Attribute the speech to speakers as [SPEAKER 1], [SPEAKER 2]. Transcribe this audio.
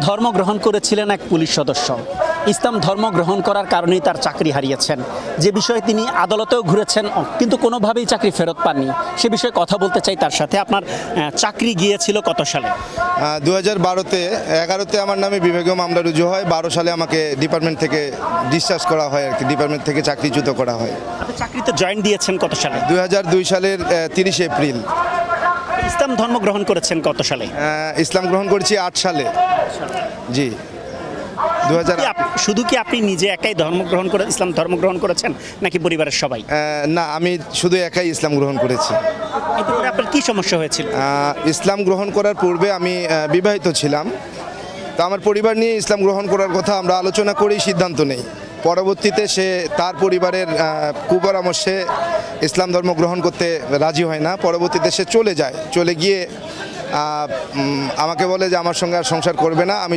[SPEAKER 1] ধর্ম গ্রহণ করেছিলেন এক পুলিশ সদস্য। ইসলাম ধর্ম গ্রহণ করার কারণেই তার চাকরি হারিয়েছেন, যে বিষয়ে তিনি আদালতেও ঘুরেছেন কিন্তু কোনোভাবেই চাকরি ফেরত পাননি। সে বিষয়ে কথা বলতে চাই তার সাথে। আপনার চাকরি গিয়েছিল কত সালে?
[SPEAKER 2] 2012-তে 11-তে আমার নামে বিভাগীয় মামলা রুজু হয়। 12 সালে আমাকে ডিপার্টমেন্ট থেকে ডিসচার্জ করা হয় আর কি, ডিপার্টমেন্ট থেকে চাকরিচ্যুত করা হয়।
[SPEAKER 1] আপনি চাকরিতে জয়েন দিয়েছেন কত সালে?
[SPEAKER 2] 2002 সালের 30 এপ্রিল।
[SPEAKER 1] ইসলাম ধর্ম গ্রহণ করেছেন কত সালে?
[SPEAKER 2] ইসলাম গ্রহণ করেছি 8 সালে। জি, 2000।
[SPEAKER 1] শুধু কি আপনি নিজে একাই ইসলাম ধর্ম গ্রহণ করেছেন নাকি পরিবারের সবাই?
[SPEAKER 2] না, আমি শুধু একাই ইসলাম গ্রহণ করেছি।
[SPEAKER 1] এতে করে আপনার কি সমস্যা হয়েছিল?
[SPEAKER 2] ইসলাম গ্রহণ করার পূর্বে আমি বিবাহিত ছিলাম। তো আমার পরিবার নিয়ে ইসলাম গ্রহণ করার কথা আমরা আলোচনা করেই সিদ্ধান্ত নেই। পরবর্তীতে সে তার পরিবারের কুপরামর্শে ইসলাম ধর্ম গ্রহণ করতে রাজি হয় না। পরবর্তীতে সে চলে যায়। চলে গিয়ে আমাকে বলে যে আমার সঙ্গে আর সংসার করবে না। আমি